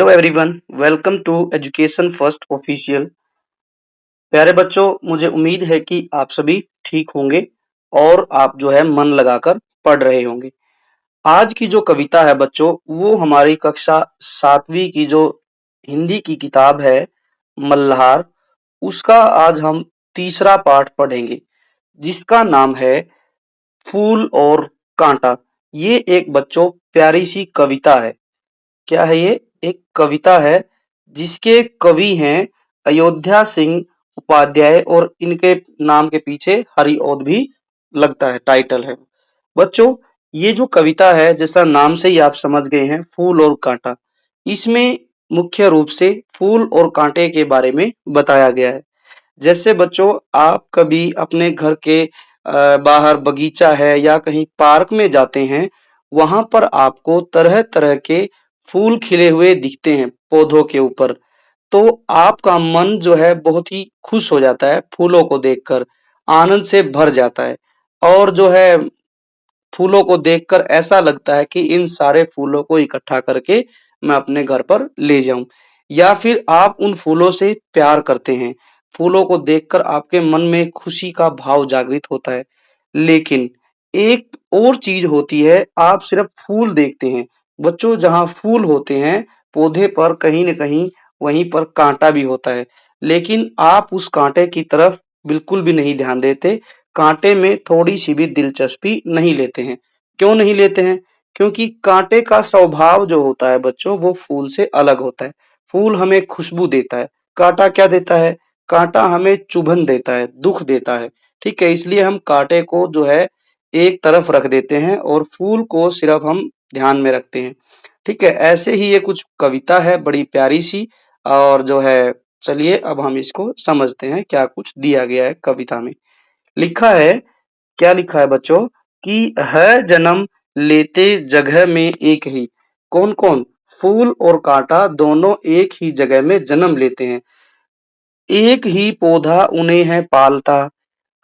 Hello everyone, welcome to education first official. प्यारे बच्चों, मुझे उम्मीद है कि आप सभी ठीक होंगे और आप जो है मन लगाकर पढ़ रहे होंगे। आज की जो कविता है बच्चों, वो हमारी कक्षा 7वीं की जो हिंदी की किताब है मल्हार, उसका आज हम तीसरा पाठ पढ़ेंगे, जिसका नाम है फूल और कांटा। ये एक बच्चों प्यारी सी कविता है। क्या है ये? एक कविता है जिसके कवि हैं अयोध्या सिंह उपाध्याय और इनके नाम के पीछे हरिऔध भी लगता है, टाइटल है। बच्चों, ये जो कविता है, जैसा नाम से ही आप समझ गए हैं, फूल और कांटा, इसमें मुख्य रूप से फूल और कांटे के बारे में बताया गया है। जैसे बच्चों, आप कभी अपने घर के बाहर बगीचा है या कहीं पार्क में जाते हैं, वहां पर आपको तरह तरह के फूल खिले हुए दिखते हैं पौधों के ऊपर। तो आपका मन जो है बहुत ही खुश हो जाता है, फूलों को देखकर आनंद से भर जाता है। और जो है फूलों को देखकर ऐसा लगता है कि इन सारे फूलों को इकट्ठा करके मैं अपने घर पर ले जाऊं। या फिर आप उन फूलों से प्यार करते हैं, फूलों को देखकर आपके मन में खुशी का भाव जागृत होता है। लेकिन एक और चीज होती है, आप सिर्फ फूल देखते हैं। बच्चों, जहां फूल होते हैं पौधे पर, कहीं न कहीं वहीं पर कांटा भी होता है। लेकिन आप उस कांटे की तरफ बिल्कुल भी नहीं ध्यान देते, कांटे में थोड़ी सी भी दिलचस्पी नहीं लेते हैं। क्यों नहीं लेते हैं? क्योंकि कांटे का स्वभाव जो होता है बच्चों, वो फूल से अलग होता है। फूल हमें खुशबू देता है, कांटा क्या देता है? कांटा हमें चुभन देता है, दुख देता है। ठीक है, इसलिए हम कांटे को जो है एक तरफ रख देते हैं और फूल को सिर्फ हम ध्यान में रखते हैं। ठीक है, ऐसे ही ये कुछ कविता है बड़ी प्यारी सी। और जो है, चलिए अब हम इसको समझते हैं क्या कुछ दिया गया है कविता में। लिखा है, क्या लिखा है बच्चों, कि है जन्म लेते जगह में एक ही। कौन कौन? फूल और कांटा दोनों एक ही जगह में जन्म लेते हैं। एक ही पौधा उन्हें है पालता,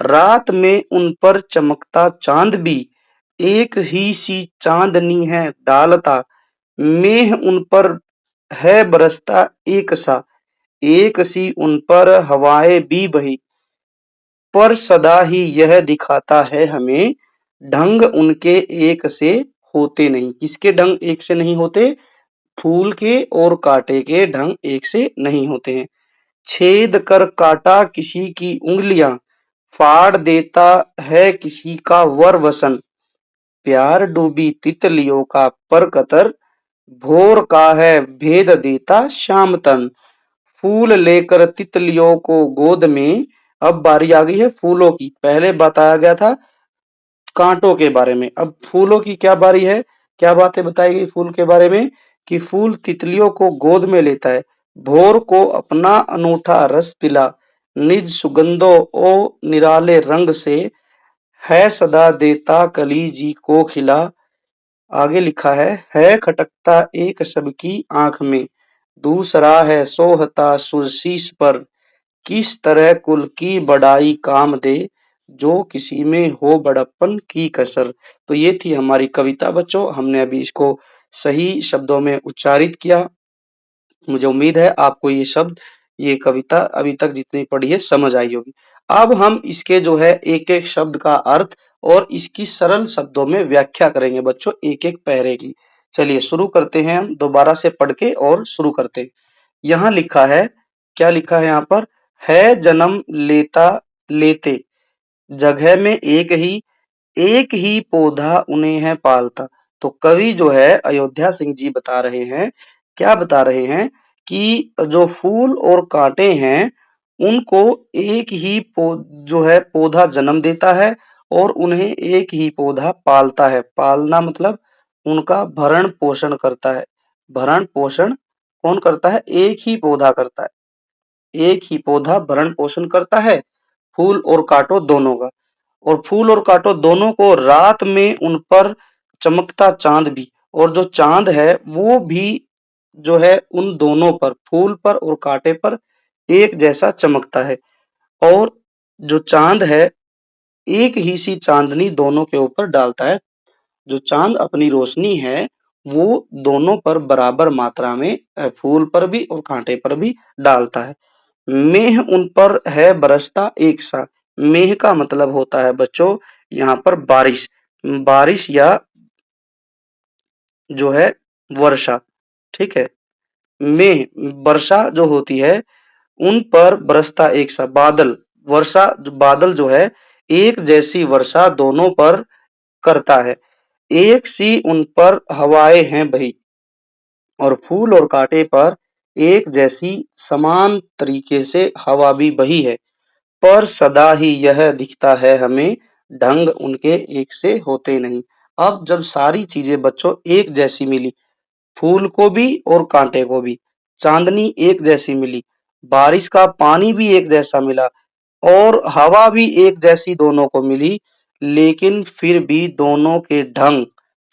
रात में उन पर चमकता चांद भी एक ही सी चांदनी है डालता। मेह उन पर है बरसता एक सा, एक सी उन पर हवाएं भी बही। पर सदा ही यह दिखाता है हमें, ढंग उनके एक से होते नहीं। किसके ढंग एक से नहीं होते? फूल के और कांटे के ढंग एक से नहीं होते हैं। छेद कर काटा किसी की उंगलियां, फाड़ देता है किसी का वर वसन। प्यार डूबी तितलियों का पर कतर, भोर का है भेद देता शाम तन। फूल लेकर तितलियों को गोद में, अब बारी आ गई है फूलों की। पहले बताया गया था कांटों के बारे में, अब फूलों की क्या बारी है? क्या बातें बताई गई फूल के बारे में? कि फूल तितलियों को गोद में लेता है, भोर को अपना अनूठा रस पिला, निज सुगंधों ओ निराले रंग से, है सदा देता कली जी को खिला। आगे लिखा है खटकता एक सबकी आंख में, दूसरा है सोहता सुरशीस पर। किस तरह कुल की बड़ाई काम दे, जो किसी में हो बड़प्पन की कसर। तो ये थी हमारी कविता बच्चों, हमने अभी इसको सही शब्दों में उच्चारित किया। मुझे उम्मीद है आपको ये शब्द, ये कविता अभी तक जितनी पढ़ी है समझ आई होगी। अब हम इसके जो है एक एक शब्द का अर्थ और इसकी सरल शब्दों में व्याख्या करेंगे बच्चों, एक एक पैरे की। चलिए शुरू करते हैं, हम दोबारा से पढ़ के और शुरू करते हैं। यहाँ लिखा है, क्या लिखा है यहाँ पर? है जन्म लेता लेते जगह में एक ही पौधा उन्हें है पालता। तो कवि जो है अयोध्या सिंह जी बता रहे हैं, क्या बता रहे हैं, कि जो फूल और कांटे हैं उनको एक ही जो है पौधा जन्म देता है और उन्हें एक ही पौधा पालता है। पालना मतलब उनका भरण पोषण करता है। भरण पोषण कौन करता है? एक ही पौधा करता है। एक ही पौधा भरण पोषण करता है, फूल और कांटों दोनों का। और फूल और कांटों दोनों को रात में उन पर चमकता चांद भी, और जो चांद है वो भी जो है उन दोनों पर, फूल पर और कांटे पर एक जैसा चमकता है। और जो चांद है एक ही सी चांदनी दोनों के ऊपर डालता है। जो चांद अपनी रोशनी है वो दोनों पर बराबर मात्रा में फूल पर भी और कांटे पर भी डालता है। मेह उन पर है बरसता एक सा। मेह का मतलब होता है बच्चों यहाँ पर बारिश। बारिश या जो है वर्षा, ठीक है। मेह वर्षा जो होती है उन पर बरसता एक सा बादल। वर्षा बादल जो है एक जैसी वर्षा दोनों पर करता है। एक सी उन पर हवाएं हैं बही और फूल और कांटे पर एक जैसी समान तरीके से हवा भी बही है। पर सदा ही यह दिखता है हमें ढंग उनके एक से होते नहीं। अब जब सारी चीजें बच्चों एक जैसी मिली, फूल को भी और कांटे को भी, चांदनी एक जैसी मिली, बारिश का पानी भी एक जैसा मिला और हवा भी एक जैसी दोनों को मिली, लेकिन फिर भी दोनों के ढंग,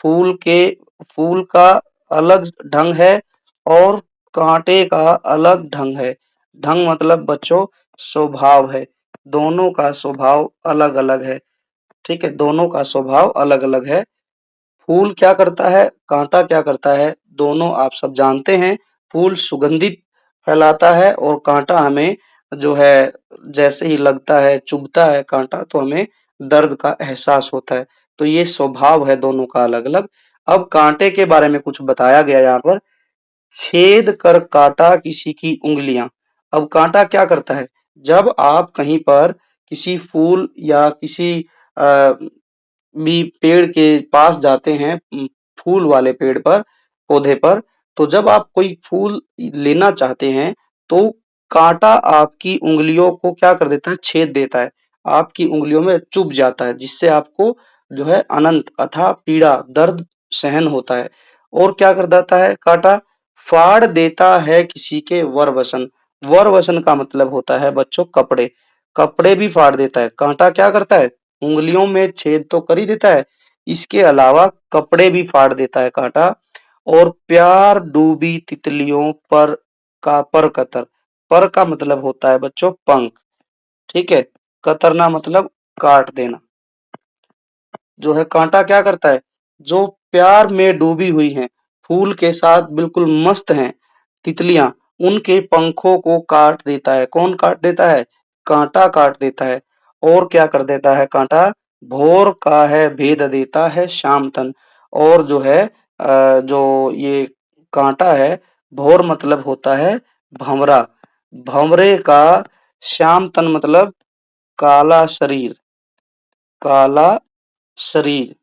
फूल के फूल का अलग ढंग है और कांटे का अलग ढंग है। ढंग मतलब बच्चों स्वभाव है। दोनों का स्वभाव अलग अलग है, ठीक है। दोनों का स्वभाव अलग अलग है। फूल क्या करता है, कांटा क्या करता है, दोनों आप सब जानते हैं। फूल सुगंधित फैलाता है और कांटा हमें जो है जैसे ही लगता है, चुभता है कांटा तो हमें दर्द का एहसास होता है। तो ये स्वभाव है दोनों का अलग अलग। अब कांटे के बारे में कुछ बताया गया यहाँ पर। छेद कर काटा किसी की उंगलियां। अब कांटा क्या करता है, जब आप कहीं पर किसी फूल या किसी भी पेड़ के पास जाते हैं, फूल वाले पेड़ पर, पौधे पर, तो जब आप कोई फूल लेना चाहते हैं तो कांटा आपकी उंगलियों को क्या कर देता है, छेद देता है, आपकी उंगलियों में चुभ जाता है, जिससे आपको जो है अनंत अथाह पीड़ा दर्द सहन होता है। और क्या कर देता है कांटा, फाड़ देता है किसी के वर वसन। वर वसन का मतलब होता है बच्चों कपड़े। कपड़े भी फाड़ देता है कांटा। क्या करता है, उंगलियों में छेद तो कर ही देता है, इसके अलावा कपड़े भी फाड़ देता है कांटा। और प्यार डूबी तितलियों पर का पर कतर। पर का मतलब होता है बच्चों पंख, ठीक है। कतरना मतलब काट देना। जो है कांटा क्या करता है, जो प्यार में डूबी हुई हैं, फूल के साथ बिल्कुल मस्त हैं तितलियां, उनके पंखों को काट देता है। कौन काट देता है, कांटा काट देता है। और क्या कर देता है कांटा, भोर का है भेद देता है श्याम तन। और जो है जो ये कांटा है, भोर मतलब होता है भंवरा, भंवरे का श्याम तन मतलब काला शरीर, काला शरीर।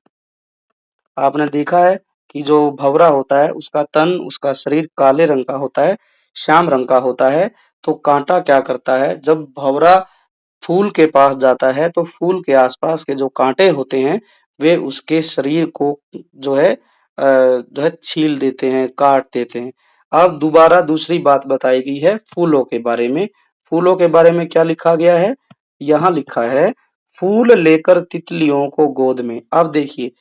आपने देखा है कि जो भंवरा होता है उसका तन, उसका शरीर काले रंग का होता है, श्याम रंग का होता है। तो कांटा क्या करता है, जब भंवरा फूल के पास जाता है तो फूल के आसपास के जो कांटे होते हैं वे उसके शरीर को जो है छील देते हैं, काट देते हैं। अब दोबारा दूसरी बात बताई गई है फूलों के बारे में। फूलों के बारे में क्या लिखा गया है, यहाँ लिखा है, फूल लेकर तितलियों को गोद में। अब देखिए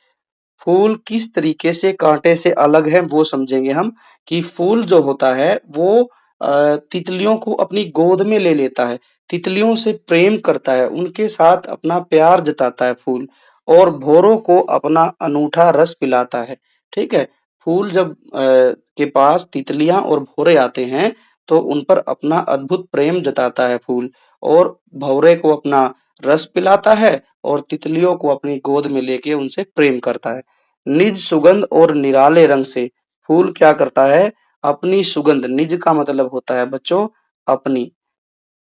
फूल किस तरीके से कांटे से अलग है वो समझेंगे हम, कि फूल जो होता है वो तितलियों को अपनी गोद में ले लेता है, तितलियों से प्रेम करता है, उनके साथ अपना प्यार जताता है फूल, और भौरों को अपना अनूठा रस पिलाता है, ठीक है। फूल जब के पास तितलियां और भौरे आते हैं तो उन पर अपना अद्भुत प्रेम जताता है फूल, और भौरे को अपना रस पिलाता है और तितलियों को अपनी गोद में लेके उनसे प्रेम करता है। निज सुगंध और निराले रंग से फूल क्या करता है, अपनी सुगंध, निज का मतलब होता है बच्चों अपनी,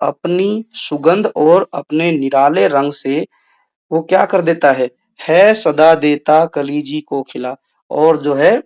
अपनी सुगंध और अपने निराले रंग से वो क्या कर देता है सदा देता कलीजी को खिला। और जो है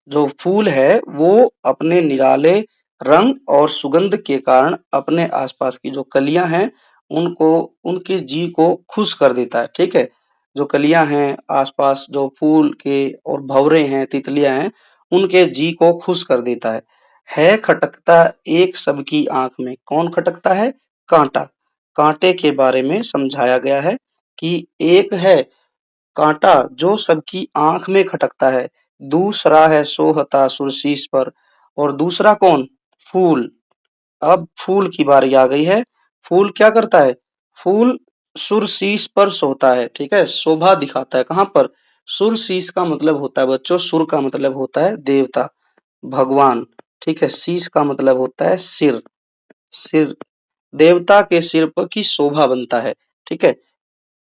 जो फूल है वो अपने निराले रंग और सुगंध के कारण अपने आसपास की जो कलियां हैं उनको, उनके जी को खुश कर देता है, ठीक है। जो कलियां हैं आसपास, जो फूल के और भंवरे हैं, तितलियां हैं, उनके जी को खुश कर देता है खटकता एक सबकी आंख में। कौन खटकता है, कांटा। कांटे के बारे में समझाया गया है कि एक है कांटा जो सबकी आंख में खटकता है, दूसरा है सोहता सुरशीस पर, और दूसरा कौन, फूल। अब फूल की बारी आ गई है। फूल क्या करता है, फूल सुरशीस पर सोता है, ठीक है, शोभा दिखाता है कहाँ पर, सुर शीस का मतलब होता है बच्चों, सुर का मतलब होता है देवता, भगवान। ठीक है, शीस का मतलब होता है सिर, सिर देवता के सिर पर की शोभा बनता है। ठीक है,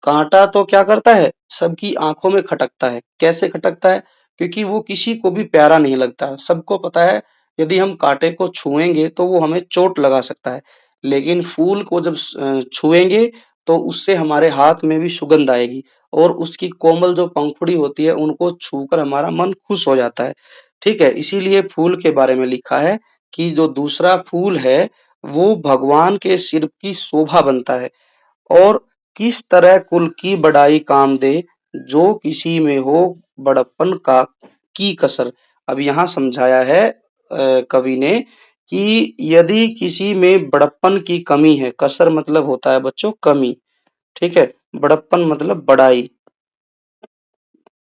कांटा तो क्या करता है, सबकी आंखों में खटकता है। कैसे खटकता है? क्योंकि वो किसी को भी प्यारा नहीं लगता है। सबको पता है यदि हम कांटे को छुएंगे तो वो हमें चोट लगा सकता है, लेकिन फूल को जब छुएंगे तो उससे हमारे हाथ में भी सुगंध आएगी, और उसकी कोमल जो पंखुड़ी होती है उनको छूकर हमारा मन खुश हो जाता है। ठीक है, इसीलिए फूल के बारे में लिखा है कि जो दूसरा फूल है वो भगवान के सिर की शोभा बनता है। और किस तरह कुल की बड़ाई काम दे, जो किसी में हो बड़प्पन का की कसर। अब यहाँ समझाया है कवि ने कि यदि किसी में बड़प्पन की कमी है, कसर मतलब होता है बच्चों कमी। ठीक है, बड़प्पन मतलब बड़ाई,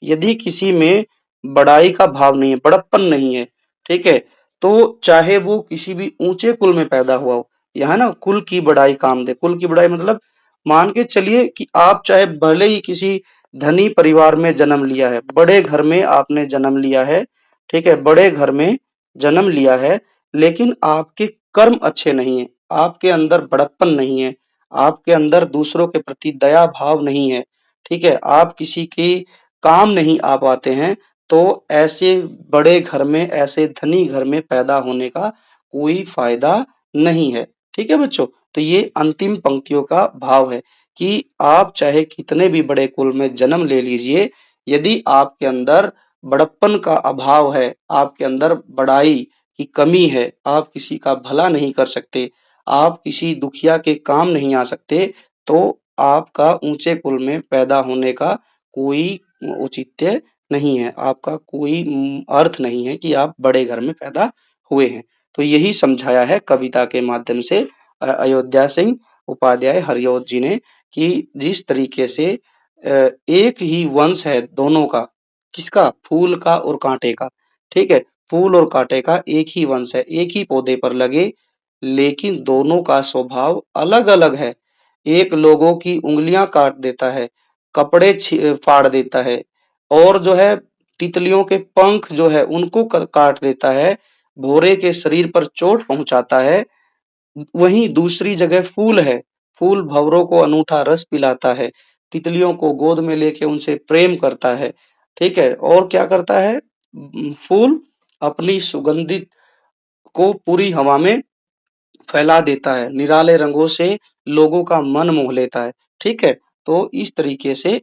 यदि किसी में बड़ाई का भाव नहीं है, बड़प्पन नहीं है, ठीक है, तो चाहे वो किसी भी ऊंचे कुल में पैदा हुआ हो। यहाँ ना कुल की बड़ाई काम दे, कुल की बड़ाई मतलब मान के चलिए कि आप चाहे भले ही किसी धनी परिवार में जन्म लिया है, बड़े घर में आपने जन्म लिया है, ठीक है, बड़े घर में जन्म लिया है, लेकिन आपके कर्म अच्छे नहीं है, आपके अंदर बड़प्पन नहीं है, आपके अंदर दूसरों के प्रति दया भाव नहीं है, ठीक है, आप किसी की काम नहीं आ पाते हैं, तो ऐसे बड़े घर में, ऐसे धनी घर में पैदा होने का कोई फायदा नहीं है। ठीक है बच्चों, तो ये अंतिम पंक्तियों का भाव है कि आप चाहे कितने भी बड़े कुल में जन्म ले लीजिए, यदि आपके अंदर बड़प्पन का अभाव है, आपके अंदर बड़ाई की कमी है, आप किसी का भला नहीं कर सकते, आप किसी दुखिया के काम नहीं आ सकते, तो आपका ऊंचे कुल में पैदा होने का कोई औचित्य नहीं है, आपका कोई अर्थ नहीं है कि आप बड़े घर में पैदा हुए हैं। तो यही समझाया है कविता के माध्यम से अयोध्या सिंह उपाध्याय हरिऔध जी ने कि जिस तरीके से एक ही वंश है दोनों का, किसका? फूल का और कांटे का। ठीक है, फूल और कांटे का एक ही वंश है, एक ही पौधे पर लगे, लेकिन दोनों का स्वभाव अलग अलग है। एक लोगों की उंगलियां काट देता है, कपड़े फाड़ देता है, और जो है तितलियों के पंख जो है उनको काट देता है, भौरे के शरीर पर चोट पहुंचाता है। वहीं दूसरी जगह फूल है, फूल भंवरों को अनूठा रस पिलाता है, तितलियों को गोद में लेके उनसे प्रेम करता है। ठीक है, और क्या करता है? फूल अपनी सुगंधित को पूरी हवा में फैला देता है, निराले रंगों से लोगों का मन मोह लेता है। ठीक है, तो इस तरीके से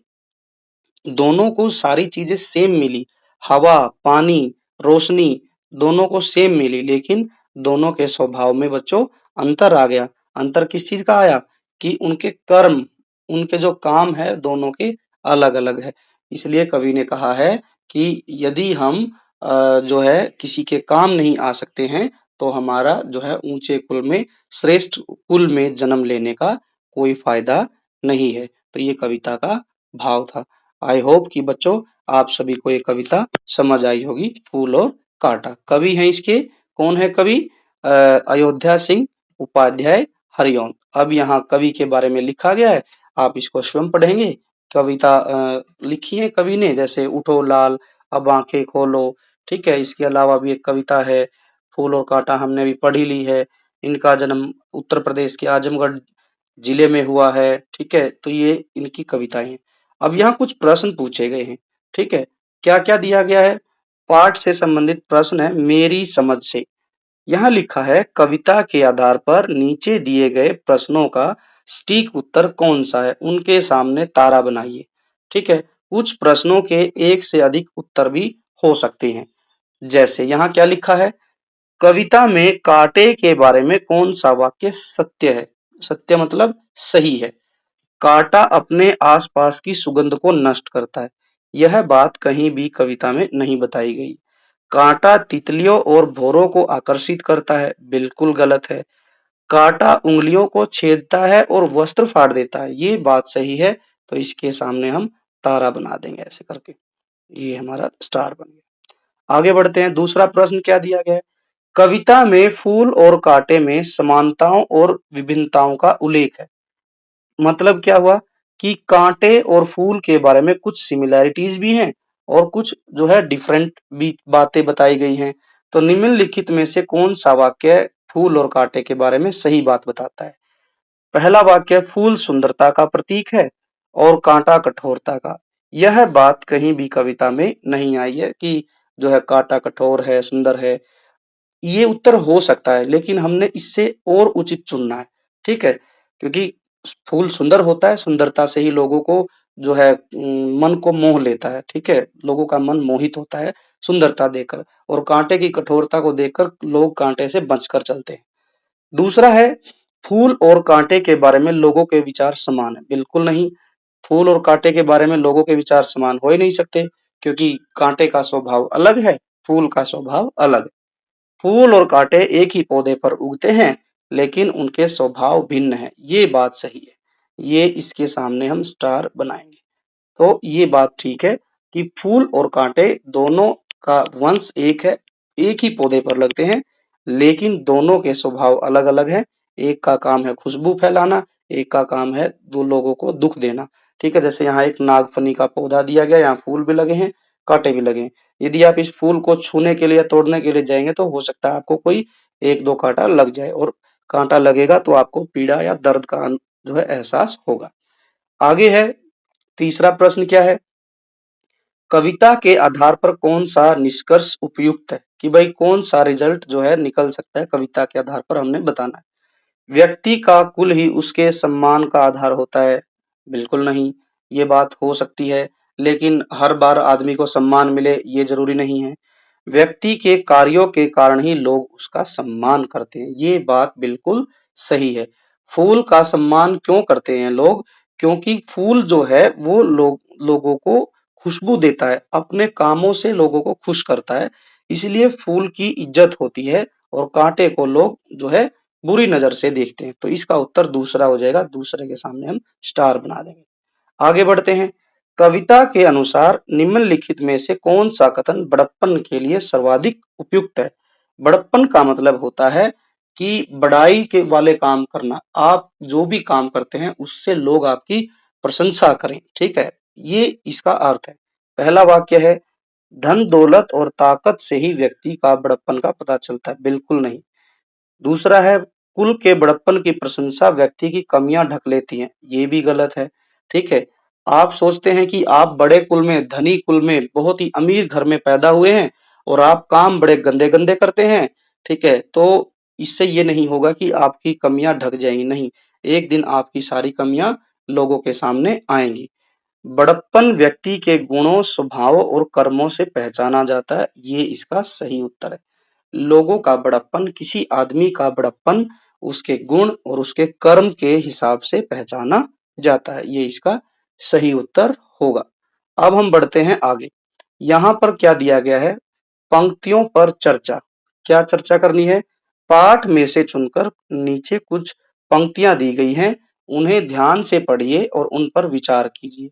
दोनों को सारी चीजें सेम मिली, हवा, पानी, रोशनी दोनों को सेम मिली, लेकिन दोनों के स्वभाव में बच्चों अंतर आ गया। अंतर किस चीज का आया? कि उनके कर्म, उनके जो काम है दोनों के अलग अलग है। इसलिए कवि ने कहा है कि यदि हम जो है किसी के काम नहीं आ सकते हैं, तो हमारा जो है ऊंचे कुल में, श्रेष्ठ कुल में जन्म लेने का कोई फायदा नहीं है। तो ये कविता का भाव था। आई होप कि बच्चों आप सभी को ये कविता समझ आई होगी, फूल और कांटा। कवि हैं इसके, कौन है कवि? अयोध्या सिंह उपाध्याय हरिओंद। अब यहाँ कवि के बारे में लिखा गया है, आप इसको स्वयं पढ़ेंगे। कविता लिखी है कवि ने, जैसे उठो लाल अब आंखें खोलो। ठीक है, इसके अलावा भी एक कविता है फूल और कांटा, हमने भी पढ़ी ली है। इनका जन्म उत्तर प्रदेश के आजमगढ़ जिले में हुआ है। ठीक है, तो ये इनकी कविताएं हैं। अब यहाँ कुछ प्रश्न पूछे गए हैं। ठीक है, क्या क्या दिया गया है? पाठ से संबंधित प्रश्न है मेरी समझ से। यहाँ लिखा है कविता के आधार पर नीचे दिए गए प्रश्नों का सटीक उत्तर कौन सा है, उनके सामने तारा बनाइए। ठीक है, कुछ प्रश्नों के एक से अधिक उत्तर भी हो सकते हैं। जैसे यहाँ क्या लिखा है? कविता में कांटे के बारे में कौन सा वाक्य सत्य है? सत्य मतलब सही है। कांटा अपने आसपास की सुगंध को नष्ट करता है, यह बात कहीं भी कविता में नहीं बताई गई। कांटा तितलियों और भौरों को आकर्षित करता है, बिल्कुल गलत है। कांटा उंगलियों को छेदता है और वस्त्र फाड़ देता है, ये बात सही है। तो इसके सामने हम तारा बना देंगे ऐसे करके, ये हमारा स्टार बन गया। आगे बढ़ते हैं, दूसरा प्रश्न क्या दिया गया है? कविता में फूल और कांटे में समानताओं और विभिन्नताओं का उल्लेख है। मतलब क्या हुआ कि कांटे और फूल के बारे में कुछ सिमिलैरिटीज भी हैं और कुछ जो है डिफरेंट भी बातें बताई गई हैं। तो निम्नलिखित में से कौन सा वाक्य फूल और कांटे के बारे में सही बात बताता है? पहला वाक्य, फूल सुंदरता का प्रतीक है और कांटा कठोरता का। यह बात कहीं भी कविता में नहीं आई है कि जो है कांटा कठोर है, सुंदर है। ये उत्तर हो सकता है, लेकिन हमने इससे और उचित चुनना है, ठीक है? क्योंकि फूल सुंदर होता है, सुंदरता से ही लोगों को जो है मन को मोह लेता है, ठीक है? लोगों का मन मोहित होता है सुंदरता देखकर, और कांटे की कठोरता को देखकर लोग कांटे से बचकर चलते हैं। दूसरा है, फूल और कांटे के बारे में लोगों के विचार समान है। बिल्कुल नहीं, फूल और कांटे के बारे में लोगों के विचार समान हो ही नहीं सकते, क्योंकि कांटे का स्वभाव अलग है, फूल का स्वभाव अलग है। फूल और कांटे एक ही पौधे पर उगते हैं, लेकिन उनके स्वभाव भिन्न हैं। ये बात सही है। ये इसके सामने हम स्टार बनाएंगे। तो ये बात ठीक है कि फूल और कांटे दोनों का वंश एक है, एक ही पौधे पर लगते हैं, लेकिन दोनों के स्वभाव अलग अलग हैं। एक का काम है खुशबू फैलाना, एक का काम है दो लोगों को दुख देना, ठीक है? जैसे यहाँ एक नागफनी का पौधा दिया गया, यहाँ फूल भी लगे हैं, कांटे भी लगे हैं। यदि आप इस फूल को छूने के लिए, तोड़ने के लिए जाएंगे, तो हो सकता है आपको कोई एक दो कांटा लग जाए, और कांटा लगेगा तो आपको पीड़ा या दर्द का जो है एहसास होगा। आगे है तीसरा प्रश्न, क्या है? कविता के आधार पर कौन सा निष्कर्ष उपयुक्त है? कि भाई कौन सा रिजल्ट जो है निकल सकता है, कविता के आधार पर हमने बताना है। व्यक्ति का कुल ही उसके सम्मान का आधार होता है। बिल्कुल नहीं, ये बात हो सकती है, लेकिन हर बार आदमी को सम्मान मिले ये जरूरी नहीं है। व्यक्ति के कार्यों के कारण ही लोग उसका सम्मान करते हैं, ये बात बिल्कुल सही है। फूल का सम्मान क्यों करते हैं लोग? क्योंकि फूल जो है वो लोगों को खुशबू देता है, अपने कामों से लोगों को खुश करता है, इसलिए फूल की इज्जत होती है, और कांटे को लोग जो है बुरी नजर से देखते हैं। तो इसका उत्तर दूसरा हो जाएगा, दूसरे के सामने हम स्टार बना देंगे। आगे बढ़ते हैं। कविता के अनुसार निम्नलिखित में से कौन सा कथन बड़प्पन के लिए सर्वाधिक उपयुक्त है? बड़प्पन का मतलब होता है कि बड़ाई के वाले काम करना। आप जो भी काम करते हैं उससे लोग आपकी प्रशंसा करें, ठीक है? ये इसका अर्थ है। पहला वाक्य है, धन दौलत और ताकत से ही व्यक्ति का बड़प्पन का पता चलता है। बिल्कुल नहीं। दूसरा है, कुल के बड़प्पन की प्रशंसा व्यक्ति की कमियां ढक लेती है। ये भी गलत है, ठीक है? आप सोचते हैं कि आप बड़े कुल में, धनी कुल में, बहुत ही अमीर घर में पैदा हुए हैं, और आप काम बड़े गंदे गंदे करते हैं, ठीक है? तो इससे ये नहीं होगा कि आपकी कमियां ढक जाएंगी, नहीं। एक दिन आपकी सारी कमियां लोगों के सामने आएंगी। बड़प्पन व्यक्ति के गुणों, स्वभाव और कर्मों से पहचाना जाता है। ये इसका सही उत्तर है। लोगों का बड़प्पन, किसी आदमी का बड़प्पन उसके गुण और उसके कर्म के हिसाब से पहचाना जाता है। ये इसका सही उत्तर होगा। अब हम बढ़ते हैं आगे। यहाँ पर क्या दिया गया है? पंक्तियों पर चर्चा। क्या चर्चा करनी है? पाठ में से चुनकर नीचे कुछ पंक्तियां दी गई हैं, उन्हें ध्यान से पढ़िए और उन पर विचार कीजिए।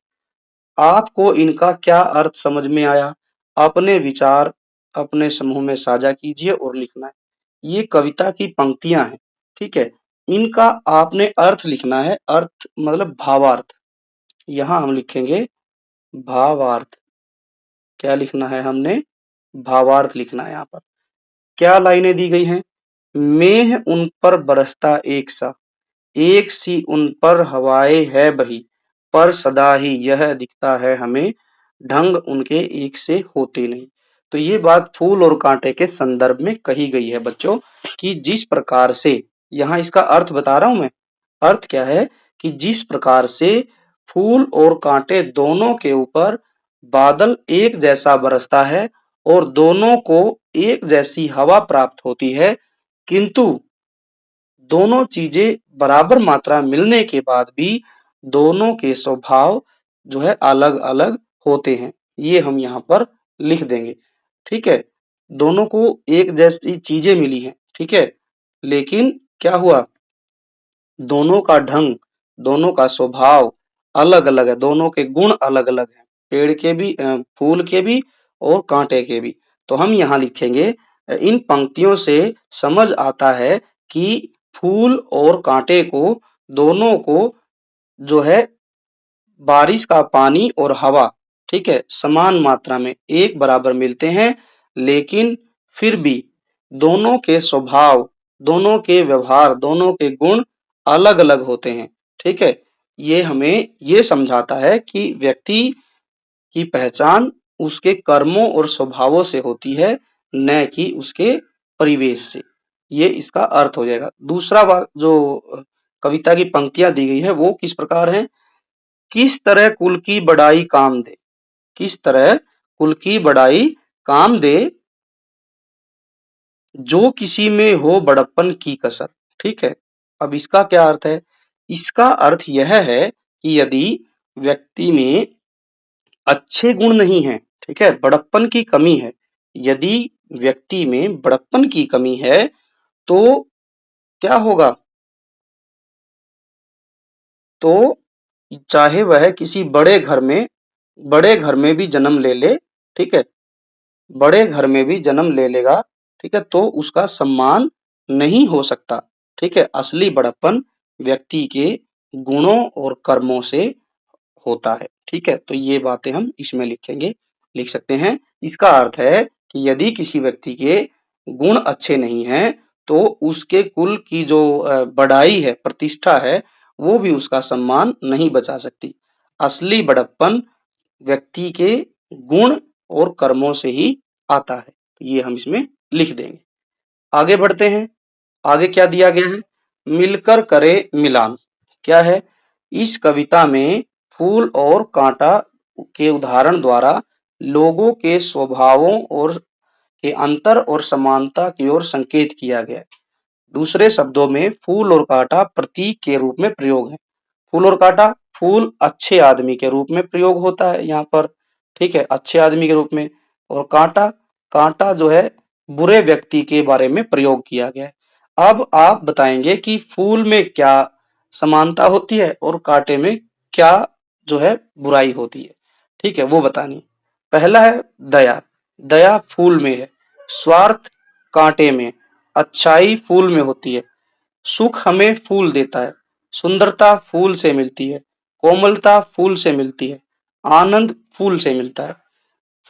आपको इनका क्या अर्थ समझ में आया? अपने विचार अपने समूह में साझा कीजिए और लिखना है। ये कविता की पंक्तियां हैं, ठीक है? इनका आपने अर्थ लिखना है। अर्थ मतलब भावार्थ। यहाँ हम लिखेंगे भावार्थ। क्या लिखना है हमने? भावार्थ लिखना है यहाँ पर। क्या लाइनें दी गई हैं? मेह उन पर बरसता एक सा, एक सी उन पर हवाएं है बही, पर सदा ही यह दिखता है हमें, ढंग उनके एक से होते नहीं। तो ये बात फूल और कांटे के संदर्भ में कही गई है बच्चों, कि जिस प्रकार से, यहाँ इसका अर्थ बता रहा हूं मैं। अर्थ क्या है? कि जिस प्रकार से फूल और कांटे दोनों के ऊपर बादल एक जैसा बरसता है और दोनों को एक जैसी हवा प्राप्त होती है, किंतु दोनों चीजें बराबर मात्रा मिलने के बाद भी दोनों के स्वभाव जो है अलग अलग होते हैं। ये हम यहाँ पर लिख देंगे, ठीक है? दोनों को एक जैसी चीजें मिली हैं, ठीक है, लेकिन क्या हुआ? दोनों का ढंग, दोनों का स्वभाव अलग अलग है, दोनों के गुण अलग अलग हैं, पेड़ के भी, फूल के भी और कांटे के भी। तो हम यहाँ लिखेंगे, इन पंक्तियों से समझ आता है कि फूल और कांटे को, दोनों को जो है बारिश का पानी और हवा, ठीक है, समान मात्रा में एक बराबर मिलते हैं, लेकिन फिर भी दोनों के स्वभाव, दोनों के व्यवहार, दोनों के गुण अलग अलग होते हैं, ठीक है। ये हमें ये समझाता है कि व्यक्ति की पहचान उसके कर्मों और स्वभावों से होती है, न कि उसके परिवेश से। ये इसका अर्थ हो जाएगा। दूसरा जो कविता की पंक्तियां दी गई है वो किस प्रकार है? किस तरह कुल की बड़ाई काम दे, किस तरह कुल की बड़ाई काम दे, जो किसी में हो बड़प्पन की कसर, ठीक है। अब इसका क्या अर्थ है? इसका अर्थ यह है कि यदि व्यक्ति में अच्छे गुण नहीं है, ठीक है, बड़प्पन की कमी है, यदि व्यक्ति में बड़प्पन की कमी है तो क्या होगा? तो चाहे वह किसी बड़े घर में भी जन्म ले ले, ठीक है, बड़े घर में भी जन्म ले लेगा, ठीक है, तो उसका सम्मान नहीं हो सकता, ठीक है। असली बड़प्पन व्यक्ति के गुणों और कर्मों से होता है, ठीक है। तो ये बातें हम इसमें लिख सकते हैं। इसका अर्थ है कि यदि किसी व्यक्ति के गुण अच्छे नहीं हैं तो उसके कुल की जो बड़ाई है, प्रतिष्ठा है, वो भी उसका सम्मान नहीं बचा सकती। असली बड़प्पन व्यक्ति के गुण और कर्मों से ही आता है। ये हम इसमें लिख देंगे। आगे बढ़ते हैं। आगे क्या दिया गया है? मिलकर करे मिलान। क्या है? इस कविता में फूल और कांटा के उदाहरण द्वारा लोगों के स्वभावों और के अंतर और समानता की ओर संकेत किया गया है। दूसरे शब्दों में फूल और कांटा प्रतीक के रूप में प्रयोग है। फूल और कांटा, फूल अच्छे आदमी के रूप में प्रयोग होता है यहाँ पर, ठीक है, अच्छे आदमी के रूप में। और कांटा, कांटा जो है बुरे व्यक्ति के बारे में प्रयोग किया गया है। अब आप बताएंगे कि फूल में क्या समानता होती है और कांटे में क्या जो है बुराई होती है, ठीक है, वो बतानी। पहला है दया। दया फूल में है, स्वार्थ कांटे में, अच्छाई फूल में होती है, सुख हमें फूल देता है, सुंदरता फूल से मिलती है, कोमलता फूल से मिलती है, आनंद फूल से मिलता है।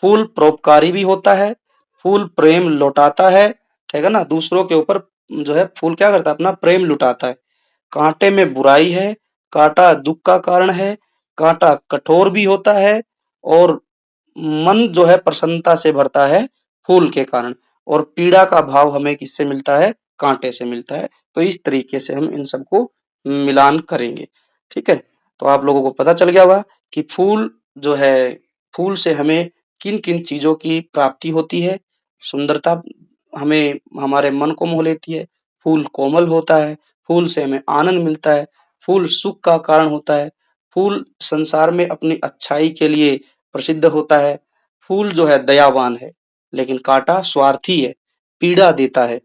फूल परोपकारी भी होता है, फूल प्रेम लौटाता है, ठीक है ना, दूसरों के ऊपर जो है फूल क्या करता है? अपना प्रेम लुटाता है। कांटे में बुराई है, कांटा दुख का कारण है, कांटा कठोर भी होता है और मन जो है प्रसन्नता से भरता है फूल के कारण। और पीड़ा का भाव हमें किससे मिलता है? कांटे से मिलता है। तो इस तरीके से हम इन सबको मिलान करेंगे, ठीक है। तो आप लोगों को पता चल गया होगा कि फूल जो है, फूल से हमें किन किन चीजों की प्राप्ति होती है। सुंदरता हमें हमारे मन को मोह लेती है, फूल कोमल होता है, फूल से हमें आनंद मिलता है, फूल सुख का कारण होता है, फूल संसार में अपनी अच्छाई के लिए प्रसिद्ध होता है, फूल जो है दयावान है, लेकिन कांटा स्वार्थी है, पीड़ा देता है,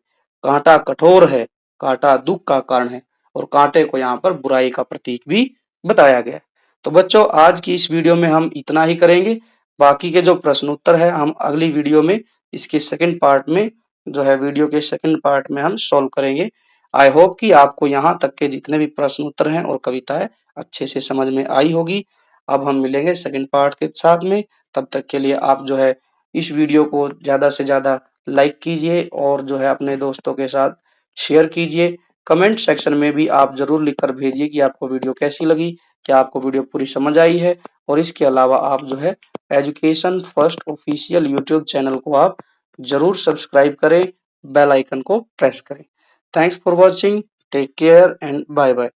कांटा कठोर है, कांटा दुख का कारण है और कांटे को यहाँ पर बुराई का प्रतीक भी बताया गया है। तो बच्चों आज की इस वीडियो में हम इतना ही करेंगे। बाकी के जो प्रश्न उत्तर है हम अगली वीडियो में इसके सेकंड पार्ट में जो है, वीडियो के सेकंड पार्ट में हम सॉल्व करेंगे। आई होप कि आपको यहाँ तक के जितने भी प्रश्न उत्तर हैं और कविताएं अच्छे से समझ में आई होगी। अब हम मिलेंगे सेकंड पार्ट के साथ में। तब तक के लिए आप जो है इस वीडियो को ज्यादा से ज्यादा लाइक कीजिए और जो है अपने दोस्तों के साथ शेयर कीजिए। कमेंट सेक्शन में भी आप जरूर लिखकर भेजिए कि आपको वीडियो कैसी लगी, क्या आपको वीडियो पूरी समझ आई है। और इसके अलावा आप जो है education first official YouTube channel को आप जरूर सब्सक्राइब करें, बेल आइकन को प्रेस करें। Thanks for watching, take care and bye bye.